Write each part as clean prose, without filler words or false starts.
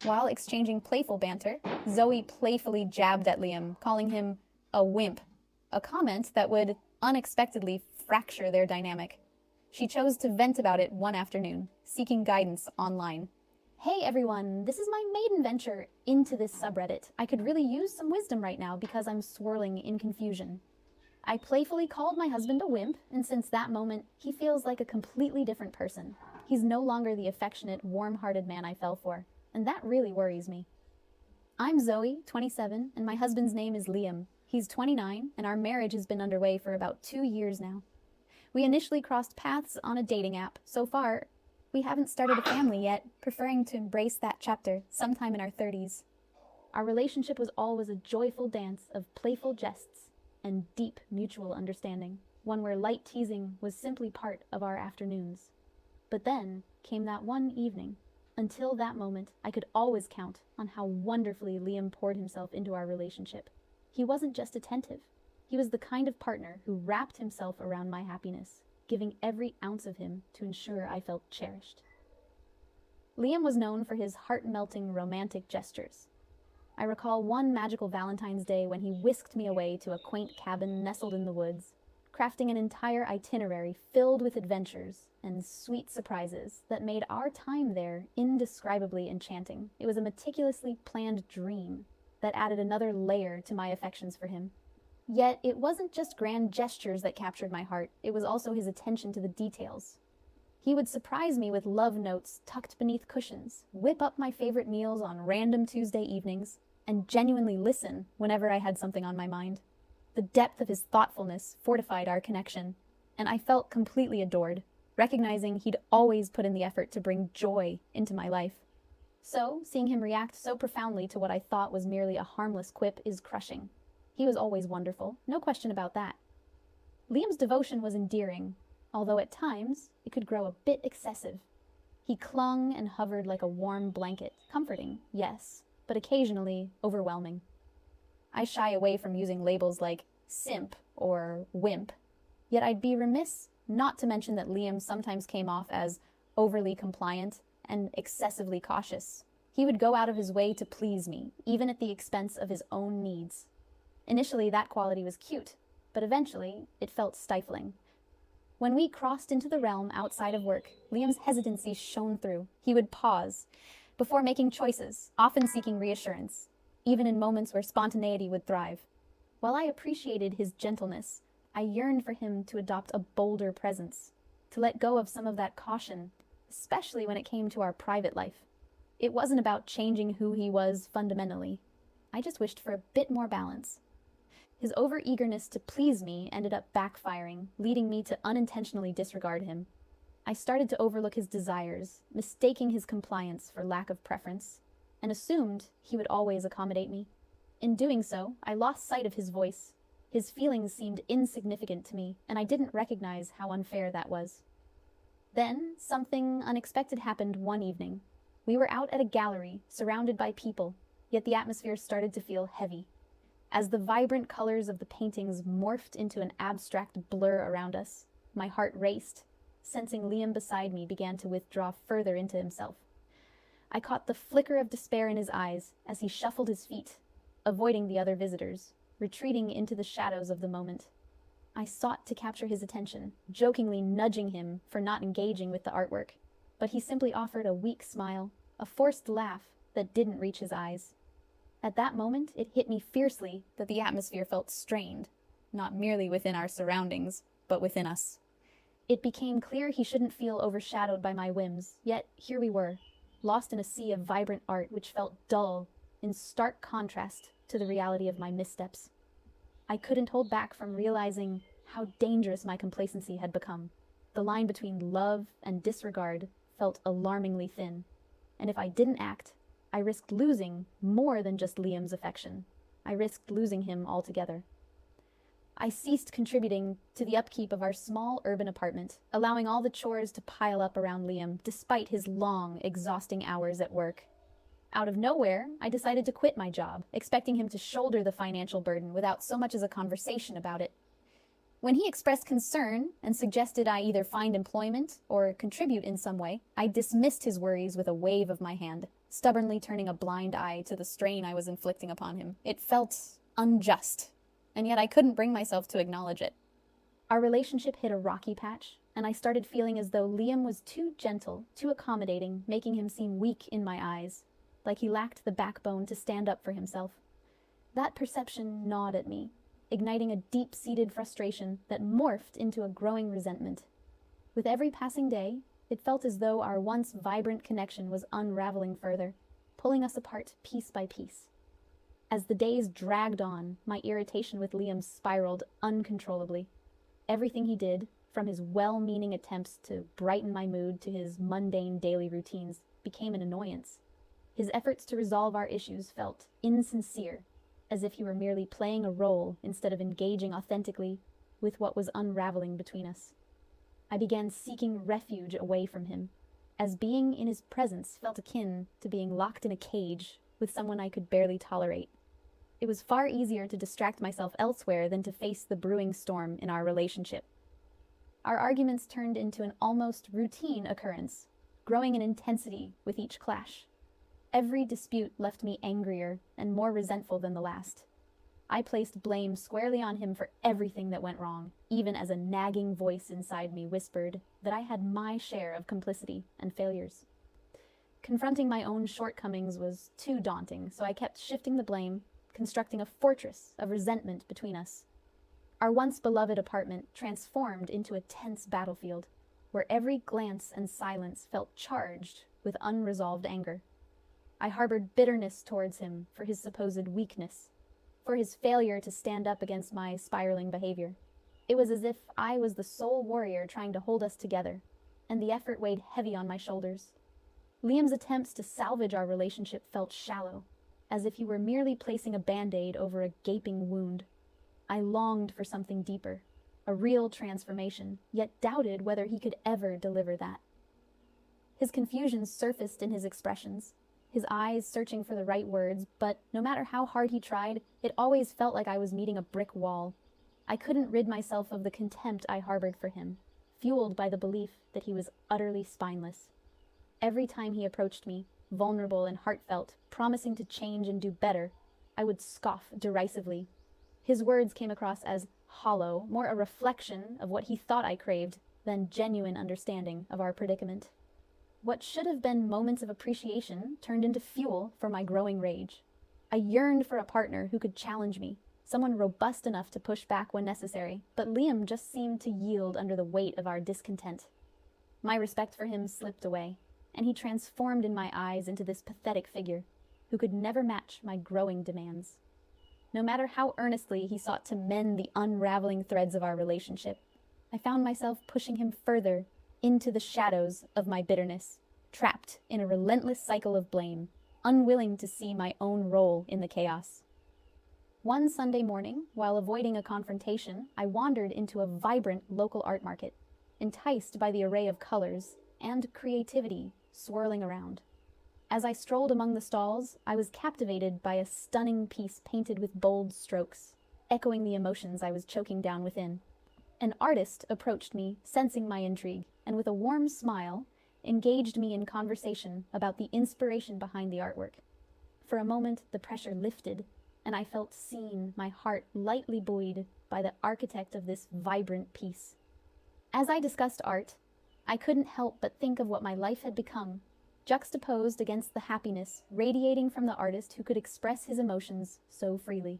While exchanging playful banter, Zoe playfully jabbed at Liam, calling him a wimp, a comment that would unexpectedly fracture their dynamic. She chose to vent about it one afternoon, seeking guidance online. Hey everyone, this is my maiden venture into this subreddit. I could really use some wisdom right now because I'm swirling in confusion. I playfully called my husband a wimp, and since that moment, he feels like a completely different person. He's no longer the affectionate, warm-hearted man I fell for, and that really worries me. I'm Zoe, 27, and my husband's name is Liam. He's 29, and our marriage has been underway for about 2 years now. We initially crossed paths on a dating app. So far, we haven't started a family yet, preferring to embrace that chapter sometime in our 30s. Our relationship was always a joyful dance of playful jests and deep mutual understanding, one where light teasing was simply part of our afternoons. But then came that one evening. Until that moment, I could always count on how wonderfully Liam poured himself into our relationship. He wasn't just attentive. He was the kind of partner who wrapped himself around my happiness, giving every ounce of him to ensure I felt cherished. Liam was known for his heart-melting romantic gestures. I recall one magical Valentine's Day when he whisked me away to a quaint cabin nestled in the woods, crafting an entire itinerary filled with adventures and sweet surprises that made our time there indescribably enchanting. It was a meticulously planned dream that added another layer to my affections for him. Yet it wasn't just grand gestures that captured my heart, it was also his attention to the details. He would surprise me with love notes tucked beneath cushions, whip up my favorite meals on random Tuesday evenings, and genuinely listen whenever I had something on my mind. The depth of his thoughtfulness fortified our connection, and I felt completely adored, recognizing he'd always put in the effort to bring joy into my life. So, seeing him react so profoundly to what I thought was merely a harmless quip is crushing. He was always wonderful, no question about that. Liam's devotion was endearing, although at times it could grow a bit excessive. He clung and hovered like a warm blanket, comforting, yes, but occasionally overwhelming. I shy away from using labels like simp or wimp, yet I'd be remiss not to mention that Liam sometimes came off as overly compliant and excessively cautious. He would go out of his way to please me, even at the expense of his own needs. Initially, that quality was cute, but eventually it felt stifling. When we crossed into the realm outside of work, Liam's hesitancy shone through. He would pause before making choices, often seeking reassurance, even in moments where spontaneity would thrive. While I appreciated his gentleness, I yearned for him to adopt a bolder presence, to let go of some of that caution, especially when it came to our private life. It wasn't about changing who he was fundamentally. I just wished for a bit more balance. His over-eagerness to please me ended up backfiring, leading me to unintentionally disregard him. I started to overlook his desires, mistaking his compliance for lack of preference, and assumed he would always accommodate me. In doing so, I lost sight of his voice. His feelings seemed insignificant to me, and I didn't recognize how unfair that was. Then, something unexpected happened one evening. We were out at a gallery, surrounded by people, yet the atmosphere started to feel heavy. As the vibrant colors of the paintings morphed into an abstract blur around us, my heart raced, sensing Liam beside me began to withdraw further into himself. I caught the flicker of despair in his eyes as he shuffled his feet, avoiding the other visitors, retreating into the shadows of the moment. I sought to capture his attention, jokingly nudging him for not engaging with the artwork, but he simply offered a weak smile, a forced laugh that didn't reach his eyes. At that moment, it hit me fiercely that the atmosphere felt strained, not merely within our surroundings, but within us. It became clear he shouldn't feel overshadowed by my whims, yet here we were, lost in a sea of vibrant art which felt dull, in stark contrast to the reality of my missteps. I couldn't hold back from realizing how dangerous my complacency had become. The line between love and disregard felt alarmingly thin, and if I didn't act, I risked losing more than just Liam's affection. I risked losing him altogether. I ceased contributing to the upkeep of our small urban apartment, allowing all the chores to pile up around Liam, despite his long, exhausting hours at work. Out of nowhere, I decided to quit my job, expecting him to shoulder the financial burden without so much as a conversation about it. When he expressed concern and suggested I either find employment or contribute in some way, I dismissed his worries with a wave of my hand, stubbornly turning a blind eye to the strain I was inflicting upon him. It felt unjust, and yet I couldn't bring myself to acknowledge it. Our relationship hit a rocky patch, and I started feeling as though Liam was too gentle, too accommodating, making him seem weak in my eyes, like he lacked the backbone to stand up for himself. That perception gnawed at me, igniting a deep-seated frustration that morphed into a growing resentment. With every passing day, it felt as though our once vibrant connection was unraveling further, pulling us apart piece by piece. As the days dragged on, my irritation with Liam spiraled uncontrollably. Everything he did, from his well-meaning attempts to brighten my mood to his mundane daily routines, became an annoyance. His efforts to resolve our issues felt insincere, as if he were merely playing a role instead of engaging authentically with what was unraveling between us. I began seeking refuge away from him, as being in his presence felt akin to being locked in a cage with someone I could barely tolerate. It was far easier to distract myself elsewhere than to face the brewing storm in our relationship. Our arguments turned into an almost routine occurrence, growing in intensity with each clash. Every dispute left me angrier and more resentful than the last. I placed blame squarely on him for everything that went wrong, even as a nagging voice inside me whispered that I had my share of complicity and failures. Confronting my own shortcomings was too daunting, so I kept shifting the blame, constructing a fortress of resentment between us. Our once beloved apartment transformed into a tense battlefield, where every glance and silence felt charged with unresolved anger. I harbored bitterness towards him for his supposed weakness, for his failure to stand up against my spiraling behavior. It was as if I was the sole warrior trying to hold us together, and the effort weighed heavy on my shoulders. Liam's attempts to salvage our relationship felt shallow, as if he were merely placing a band-aid over a gaping wound. I longed for something deeper, a real transformation, yet doubted whether he could ever deliver that. His confusion surfaced in his expressions, his eyes searching for the right words, but no matter how hard he tried, it always felt like I was meeting a brick wall. I couldn't rid myself of the contempt I harbored for him, fueled by the belief that he was utterly spineless. Every time he approached me, vulnerable and heartfelt, promising to change and do better, I would scoff derisively. His words came across as hollow, more a reflection of what he thought I craved than genuine understanding of our predicament. What should have been moments of appreciation turned into fuel for my growing rage. I yearned for a partner who could challenge me, someone robust enough to push back when necessary, but Liam just seemed to yield under the weight of our discontent. My respect for him slipped away, and he transformed in my eyes into this pathetic figure who could never match my growing demands. No matter how earnestly he sought to mend the unraveling threads of our relationship, I found myself pushing him further into the shadows of my bitterness, trapped in a relentless cycle of blame, unwilling to see my own role in the chaos. One Sunday morning, while avoiding a confrontation, I wandered into a vibrant local art market, enticed by the array of colors and creativity swirling around. As I strolled among the stalls, I was captivated by a stunning piece painted with bold strokes, echoing the emotions I was choking down within. An artist approached me, sensing my intrigue, and with a warm smile, engaged me in conversation about the inspiration behind the artwork. For a moment, the pressure lifted, and I felt seen, my heart lightly buoyed by the architect of this vibrant piece. As I discussed art, I couldn't help but think of what my life had become, juxtaposed against the happiness radiating from the artist who could express his emotions so freely.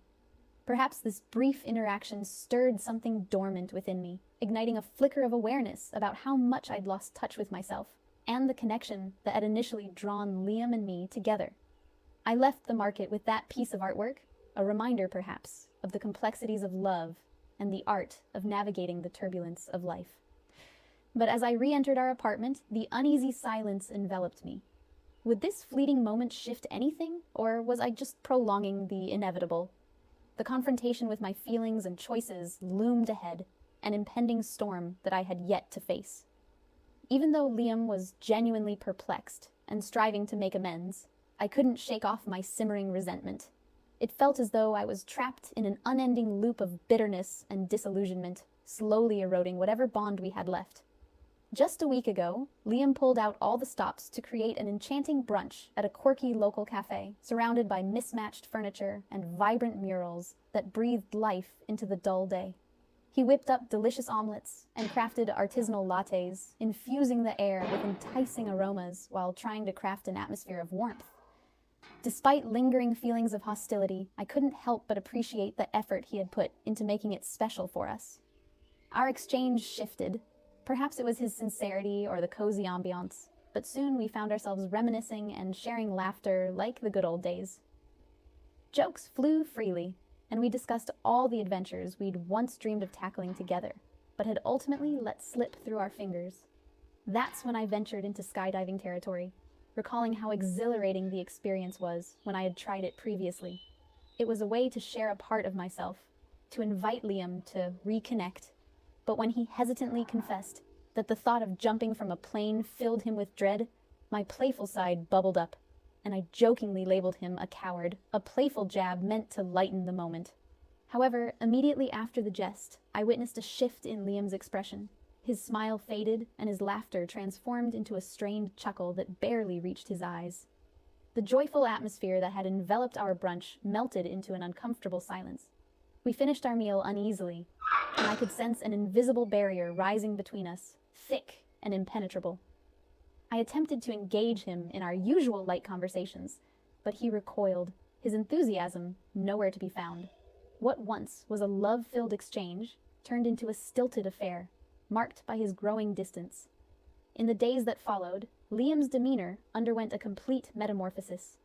Perhaps this brief interaction stirred something dormant within me, igniting a flicker of awareness about how much I'd lost touch with myself, and the connection that had initially drawn Liam and me together. I left the market with that piece of artwork, a reminder perhaps of the complexities of love and the art of navigating the turbulence of life. But as I re-entered our apartment, the uneasy silence enveloped me. Would this fleeting moment shift anything, or was I just prolonging the inevitable? The confrontation with my feelings and choices loomed ahead, an impending storm that I had yet to face. Even though Liam was genuinely perplexed and striving to make amends, I couldn't shake off my simmering resentment. It felt as though I was trapped in an unending loop of bitterness and disillusionment, slowly eroding whatever bond we had left. Just a week ago, Liam pulled out all the stops to create an enchanting brunch at a quirky local cafe, surrounded by mismatched furniture and vibrant murals that breathed life into the dull day. He whipped up delicious omelets and crafted artisanal lattes, infusing the air with enticing aromas while trying to craft an atmosphere of warmth. Despite lingering feelings of hostility, I couldn't help but appreciate the effort he had put into making it special for us. Our exchange shifted. Perhaps it was his sincerity or the cozy ambiance, but soon we found ourselves reminiscing and sharing laughter like the good old days. Jokes flew freely, and we discussed all the adventures we'd once dreamed of tackling together, but had ultimately let slip through our fingers. That's when I ventured into skydiving territory, recalling how exhilarating the experience was when I had tried it previously. It was a way to share a part of myself, to invite Liam to reconnect. But when he hesitantly confessed that the thought of jumping from a plane filled him with dread, my playful side bubbled up, and I jokingly labeled him a coward, a playful jab meant to lighten the moment. However, immediately after the jest, I witnessed a shift in Liam's expression. His smile faded, and his laughter transformed into a strained chuckle that barely reached his eyes. The joyful atmosphere that had enveloped our brunch melted into an uncomfortable silence. We finished our meal uneasily, and I could sense an invisible barrier rising between us, thick and impenetrable. I attempted to engage him in our usual light conversations, but he recoiled, his enthusiasm nowhere to be found. What once was a love-filled exchange turned into a stilted affair, marked by his growing distance. In the days that followed, Liam's demeanor underwent a complete metamorphosis.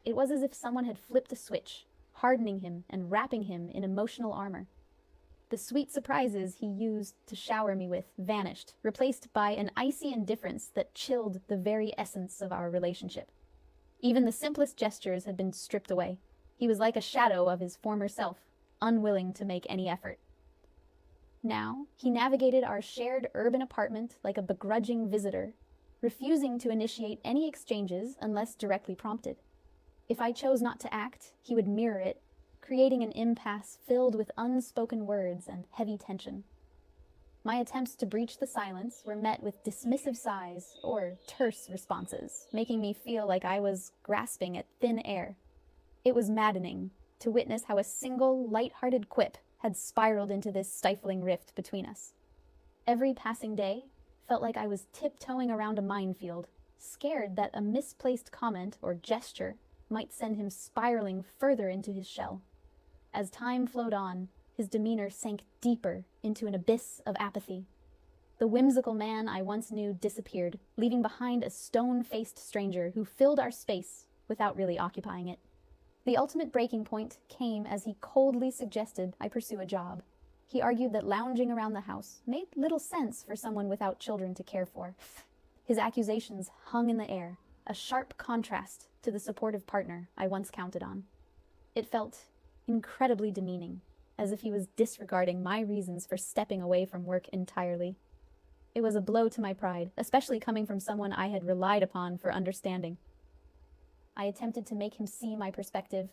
It was as if someone had flipped a switch, hardening him and wrapping him in emotional armor. The sweet surprises he used to shower me with vanished, replaced by an icy indifference that chilled the very essence of our relationship. Even the simplest gestures had been stripped away. He was like a shadow of his former self, unwilling to make any effort. Now, he navigated our shared urban apartment like a begrudging visitor, refusing to initiate any exchanges unless directly prompted. If I chose not to act, he would mirror it, creating an impasse filled with unspoken words and heavy tension. My attempts to breach the silence were met with dismissive sighs or terse responses, making me feel like I was grasping at thin air. It was maddening to witness how a single, light-hearted quip had spiraled into this stifling rift between us. Every passing day felt like I was tiptoeing around a minefield, scared that a misplaced comment or gesture might send him spiraling further into his shell. As time flowed on, his demeanor sank deeper into an abyss of apathy. The whimsical man I once knew disappeared, leaving behind a stone-faced stranger who filled our space without really occupying it. The ultimate breaking point came as he coldly suggested I pursue a job. He argued that lounging around the house made little sense for someone without children to care for. His accusations hung in the air, a sharp contrast to the supportive partner I once counted on. It felt incredibly demeaning, as if he was disregarding my reasons for stepping away from work entirely. It was a blow to my pride, especially coming from someone I had relied upon for understanding. I attempted to make him see my perspective,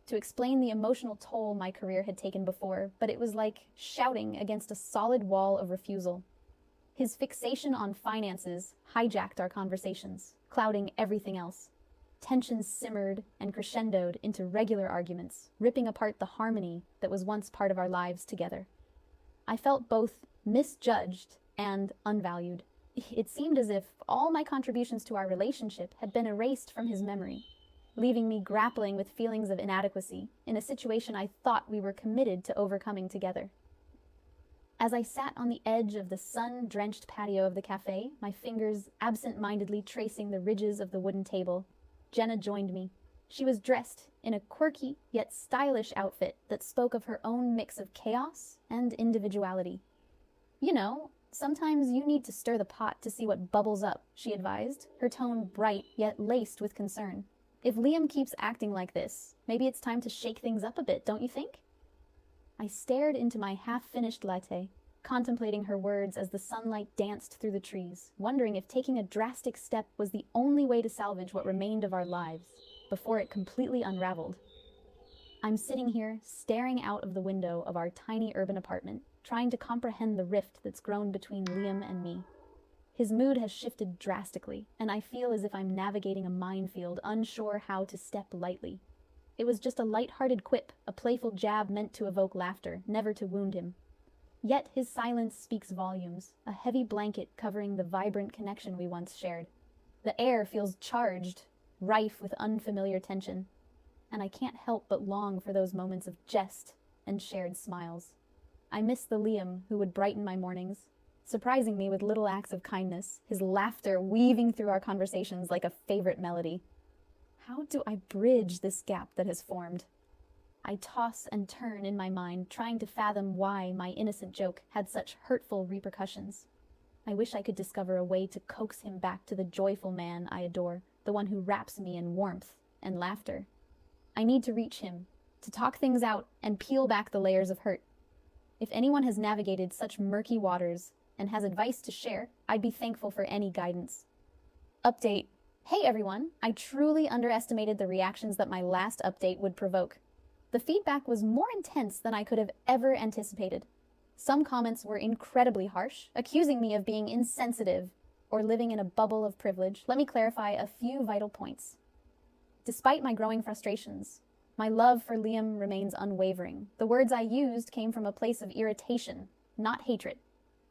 to explain the emotional toll my career had taken before, but it was like shouting against a solid wall of refusal. His fixation on finances hijacked our conversations, clouding everything else. Tensions simmered and crescendoed into regular arguments, ripping apart the harmony that was once part of our lives together. I felt both misjudged and unvalued. It seemed as if all my contributions to our relationship had been erased from his memory, leaving me grappling with feelings of inadequacy in a situation I thought we were committed to overcoming together. As I sat on the edge of the sun-drenched patio of the cafe, my fingers absent-mindedly tracing the ridges of the wooden table, Jenna joined me. She was dressed in a quirky yet stylish outfit that spoke of her own mix of chaos and individuality. "You know, sometimes you need to stir the pot to see what bubbles up," she advised, her tone bright yet laced with concern. "If Liam keeps acting like this, maybe it's time to shake things up a bit, don't you think?" I stared into my half-finished latte, contemplating her words as the sunlight danced through the trees, wondering if taking a drastic step was the only way to salvage what remained of our lives before it completely unraveled. I'm sitting here, staring out of the window of our tiny urban apartment, trying to comprehend the rift that's grown between Liam and me. His mood has shifted drastically, and I feel as if I'm navigating a minefield, unsure how to step lightly. It was just a light-hearted quip, a playful jab meant to evoke laughter, never to wound him. Yet his silence speaks volumes, a heavy blanket covering the vibrant connection we once shared. The air feels charged, rife with unfamiliar tension, and I can't help but long for those moments of jest and shared smiles. I miss the Liam who would brighten my mornings, surprising me with little acts of kindness, his laughter weaving through our conversations like a favorite melody. How do I bridge this gap that has formed? I toss and turn in my mind, trying to fathom why my innocent joke had such hurtful repercussions. I wish I could discover a way to coax him back to the joyful man I adore, the one who wraps me in warmth and laughter. I need to reach him, to talk things out and peel back the layers of hurt. If anyone has navigated such murky waters and has advice to share, I'd be thankful for any guidance. Update. Hey everyone, I truly underestimated the reactions that my last update would provoke. The feedback was more intense than I could have ever anticipated. Some comments were incredibly harsh, accusing me of being insensitive or living in a bubble of privilege. Let me clarify a few vital points. Despite my growing frustrations, my love for Liam remains unwavering. The words I used came from a place of irritation, not hatred.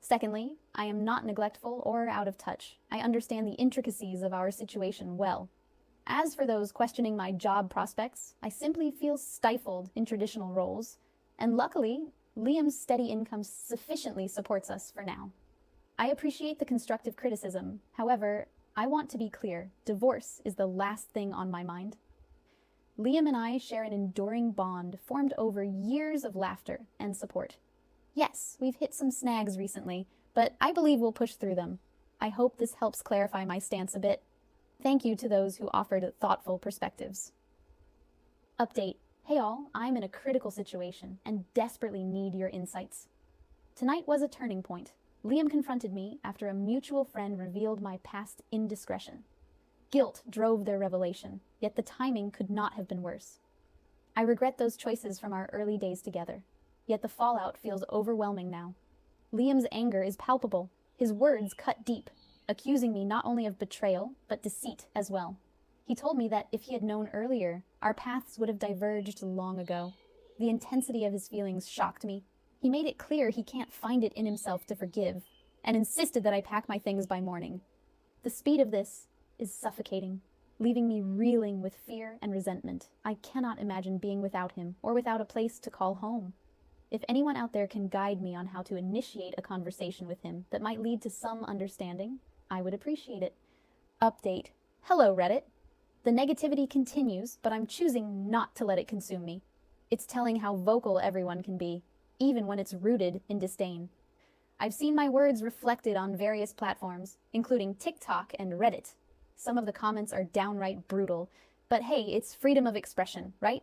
Secondly, I am not neglectful or out of touch. I understand the intricacies of our situation well. As for those questioning my job prospects, I simply feel stifled in traditional roles, and luckily, Liam's steady income sufficiently supports us for now. I appreciate the constructive criticism. However, I want to be clear, divorce is the last thing on my mind. Liam and I share an enduring bond formed over years of laughter and support. Yes, we've hit some snags recently, but I believe we'll push through them. I hope this helps clarify my stance a bit. Thank you to those who offered thoughtful perspectives. Update. Hey all, I'm in a critical situation and desperately need your insights. Tonight was a turning point. Liam confronted me after a mutual friend revealed my past indiscretion. Guilt drove their revelation, yet the timing could not have been worse. I regret those choices from our early days together, yet the fallout feels overwhelming now. Liam's anger is palpable. His words cut deep, accusing me not only of betrayal, but deceit as well. He told me that if he had known earlier, our paths would have diverged long ago. The intensity of his feelings shocked me. He made it clear he can't find it in himself to forgive, and insisted that I pack my things by morning. The speed of this is suffocating, leaving me reeling with fear and resentment. I cannot imagine being without him, or without a place to call home. If anyone out there can guide me on how to initiate a conversation with him that might lead to some understanding, I would appreciate it. Update. Hello, Reddit. The negativity continues, but I'm choosing not to let it consume me. It's telling how vocal everyone can be, even when it's rooted in disdain. I've seen my words reflected on various platforms, including TikTok and Reddit. Some of the comments are downright brutal, but hey, it's freedom of expression, right?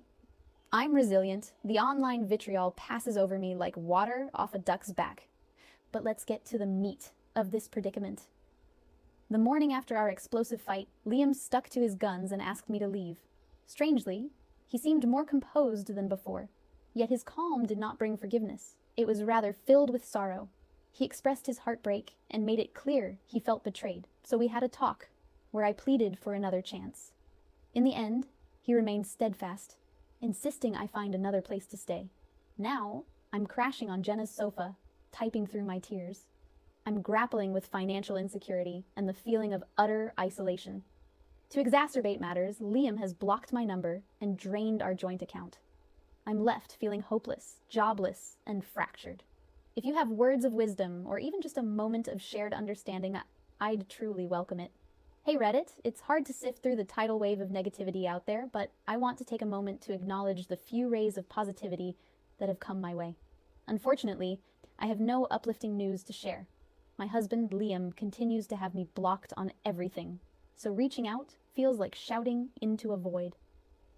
I'm resilient. The online vitriol passes over me like water off a duck's back. But let's get to the meat of this predicament. The morning after our explosive fight, Liam stuck to his guns and asked me to leave. Strangely, he seemed more composed than before, yet his calm did not bring forgiveness. It was rather filled with sorrow. He expressed his heartbreak and made it clear he felt betrayed, so we had a talk, where I pleaded for another chance. In the end, he remained steadfast, insisting I find another place to stay. Now, I'm crashing on Jenna's sofa, typing through my tears. I'm grappling with financial insecurity and the feeling of utter isolation. To exacerbate matters, Liam has blocked my number and drained our joint account. I'm left feeling hopeless, jobless, and fractured. If you have words of wisdom or even just a moment of shared understanding, I'd truly welcome it. Hey Reddit, it's hard to sift through the tidal wave of negativity out there, but I want to take a moment to acknowledge the few rays of positivity that have come my way. Unfortunately, I have no uplifting news to share. My husband, Liam, continues to have me blocked on everything, so reaching out feels like shouting into a void.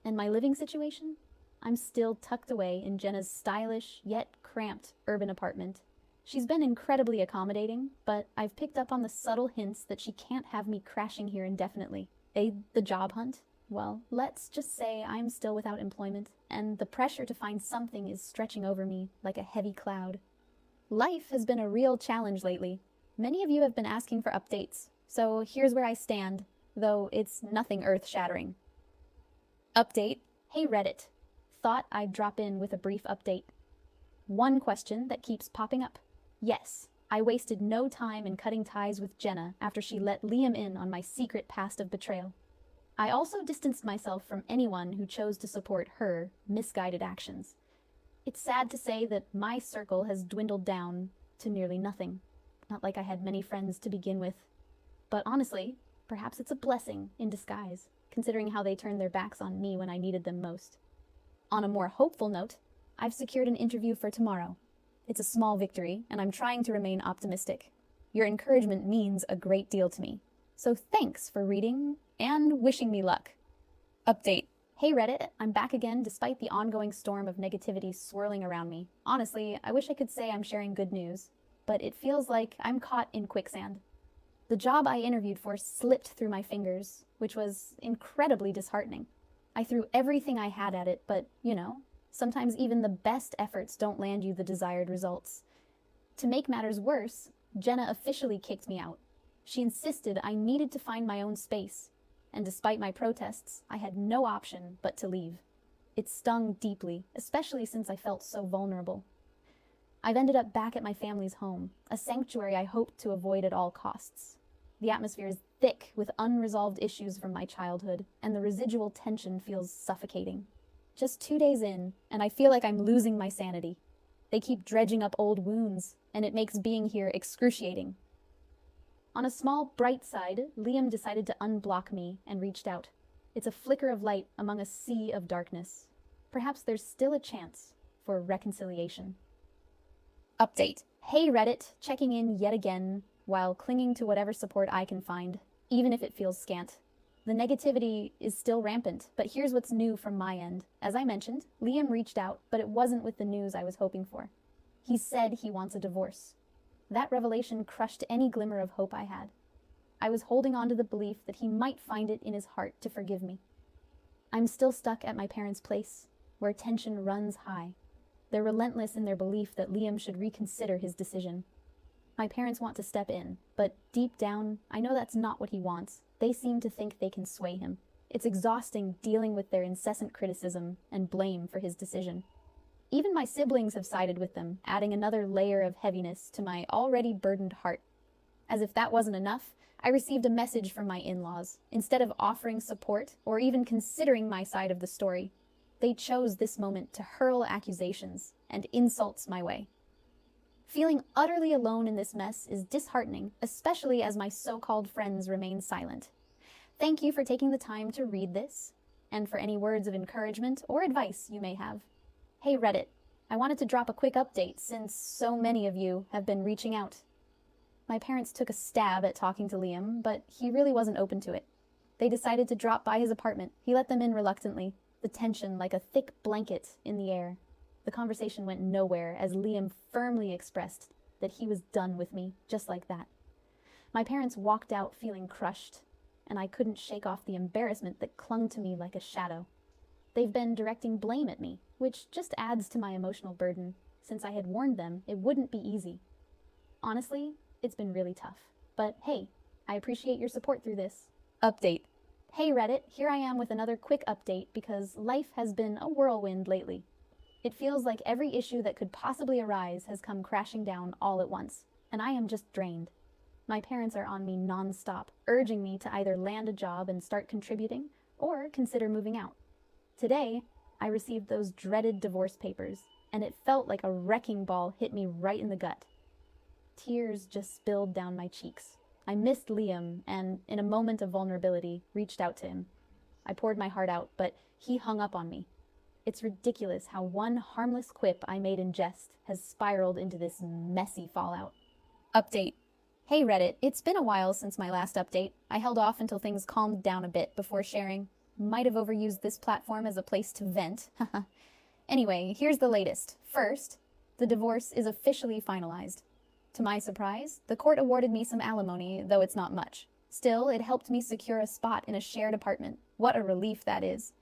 And my living situation? I'm still tucked away in Jenna's stylish, yet cramped, urban apartment. She's been incredibly accommodating, but I've picked up on the subtle hints that she can't have me crashing here indefinitely. The job hunt? Well, let's just say I'm still without employment, and the pressure to find something is stretching over me like a heavy cloud. Life has been a real challenge lately. Many of you have been asking for updates, so here's where I stand, though it's nothing earth-shattering. Update. Hey Reddit. Thought I'd drop in with a brief update. One question that keeps popping up. Yes, I wasted no time in cutting ties with Jenna after she let Liam in on my secret past of betrayal. I also distanced myself from anyone who chose to support her misguided actions. It's sad to say that my circle has dwindled down to nearly nothing. Not like I had many friends to begin with. But honestly, perhaps it's a blessing in disguise, considering how they turned their backs on me when I needed them most. On a more hopeful note, I've secured an interview for tomorrow. It's a small victory, and I'm trying to remain optimistic. Your encouragement means a great deal to me. So thanks for reading and wishing me luck. Update. Hey Reddit, I'm back again despite the ongoing storm of negativity swirling around me. Honestly, I wish I could say I'm sharing good news, but it feels like I'm caught in quicksand. The job I interviewed for slipped through my fingers, which was incredibly disheartening. I threw everything I had at it, but, sometimes even the best efforts don't land you the desired results. To make matters worse, Jenna officially kicked me out. She insisted I needed to find my own space, and despite my protests, I had no option but to leave. It stung deeply, especially since I felt so vulnerable. I've ended up back at my family's home, a sanctuary I hoped to avoid at all costs. The atmosphere is thick with unresolved issues from my childhood, and the residual tension feels suffocating. Just 2 days in, and I feel like I'm losing my sanity. They keep dredging up old wounds, and it makes being here excruciating. On a small bright side, Liam decided to unblock me and reached out. It's a flicker of light among a sea of darkness. Perhaps there's still a chance for reconciliation. Update. Hey Reddit, checking in yet again while clinging to whatever support I can find, even if it feels scant. The negativity is still rampant, but here's what's new from my end. As I mentioned, Liam reached out, but it wasn't with the news I was hoping for. He said he wants a divorce. That revelation crushed any glimmer of hope I had. I was holding on to the belief that he might find it in his heart to forgive me. I'm still stuck at my parents' place, where tension runs high. They're relentless in their belief that Liam should reconsider his decision. My parents want to step in, but deep down, I know that's not what he wants. They seem to think they can sway him. It's exhausting dealing with their incessant criticism and blame for his decision. Even my siblings have sided with them, adding another layer of heaviness to my already burdened heart. As if that wasn't enough, I received a message from my in-laws. Instead of offering support or even considering my side of the story, they chose this moment to hurl accusations and insults my way. Feeling utterly alone in this mess is disheartening, especially as my so-called friends remain silent. Thank you for taking the time to read this, and for any words of encouragement or advice you may have. Hey Reddit, I wanted to drop a quick update since so many of you have been reaching out. My parents took a stab at talking to Liam, but he really wasn't open to it. They decided to drop by his apartment. He let them in reluctantly, the tension like a thick blanket in the air. The conversation went nowhere as Liam firmly expressed that he was done with me, just like that. My parents walked out feeling crushed, and I couldn't shake off the embarrassment that clung to me like a shadow. They've been directing blame at me, which just adds to my emotional burden, since I had warned them it wouldn't be easy. Honestly, it's been really tough. But hey, I appreciate your support through this. Update. Hey Reddit, here I am with another quick update because life has been a whirlwind lately. It feels like every issue that could possibly arise has come crashing down all at once, and I am just drained. My parents are on me non-stop, urging me to either land a job and start contributing, or consider moving out. Today, I received those dreaded divorce papers, and it felt like a wrecking ball hit me right in the gut. Tears just spilled down my cheeks. I missed Liam, and in a moment of vulnerability, reached out to him. I poured my heart out, but he hung up on me. It's ridiculous how one harmless quip I made in jest has spiraled into this messy fallout. Update. Hey Reddit, it's been a while since my last update. I held off until things calmed down a bit before sharing. Might have overused this platform as a place to vent. Anyway, here's the latest. First, the divorce is officially finalized. To my surprise, the court awarded me some alimony, though it's not much. Still, it helped me secure a spot in a shared apartment. What a relief that is.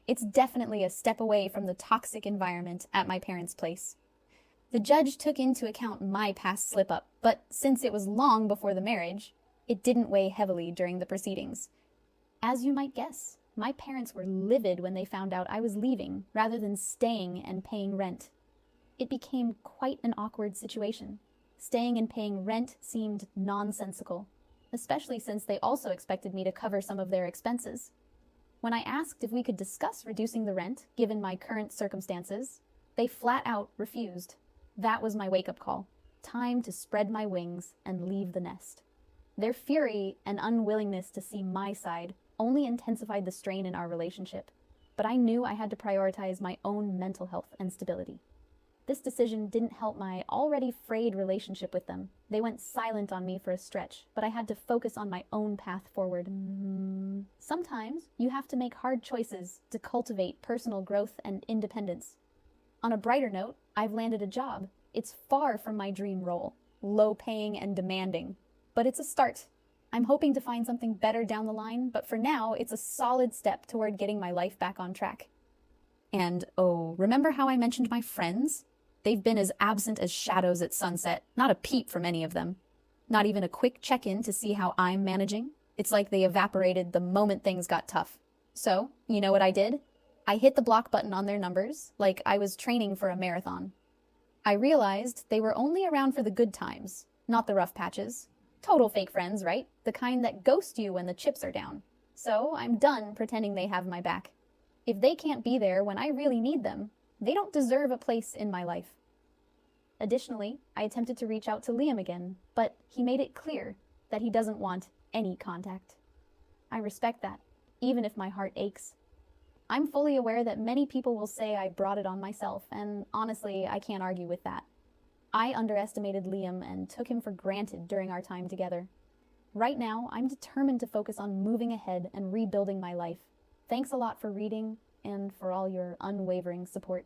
It's definitely a step away from the toxic environment at my parents' place. The judge took into account my past slip-up, but since it was long before the marriage, it didn't weigh heavily during the proceedings. As you might guess, my parents were livid when they found out I was leaving rather than staying and paying rent. It became quite an awkward situation. Staying and paying rent seemed nonsensical, especially since they also expected me to cover some of their expenses. When I asked if we could discuss reducing the rent, given my current circumstances, they flat out refused. That was my wake-up call. Time to spread my wings and leave the nest. Their fury and unwillingness to see my side only intensified the strain in our relationship, but I knew I had to prioritize my own mental health and stability. This decision didn't help my already frayed relationship with them. They went silent on me for a stretch, but I had to focus on my own path forward. Sometimes you have to make hard choices to cultivate personal growth and independence. On a brighter note, I've landed a job. It's far from my dream role, low-paying and demanding, but it's a start. I'm hoping to find something better down the line, but for now, it's a solid step toward getting my life back on track. And oh, remember how I mentioned my friends? They've been as absent as shadows at sunset, not a peep from any of them. Not even a quick check-in to see how I'm managing. It's like they evaporated the moment things got tough. So, you know what I did? I hit the block button on their numbers, like I was training for a marathon. I realized they were only around for the good times, not the rough patches. Total fake friends, right? The kind that ghost you when the chips are down. So I'm done pretending they have my back. If they can't be there when I really need them, they don't deserve a place in my life. Additionally, I attempted to reach out to Liam again, but he made it clear that he doesn't want any contact. I respect that, even if my heart aches. I'm fully aware that many people will say I brought it on myself, and honestly, I can't argue with that. I underestimated Liam and took him for granted during our time together. Right now, I'm determined to focus on moving ahead and rebuilding my life. Thanks a lot for reading and for all your unwavering support.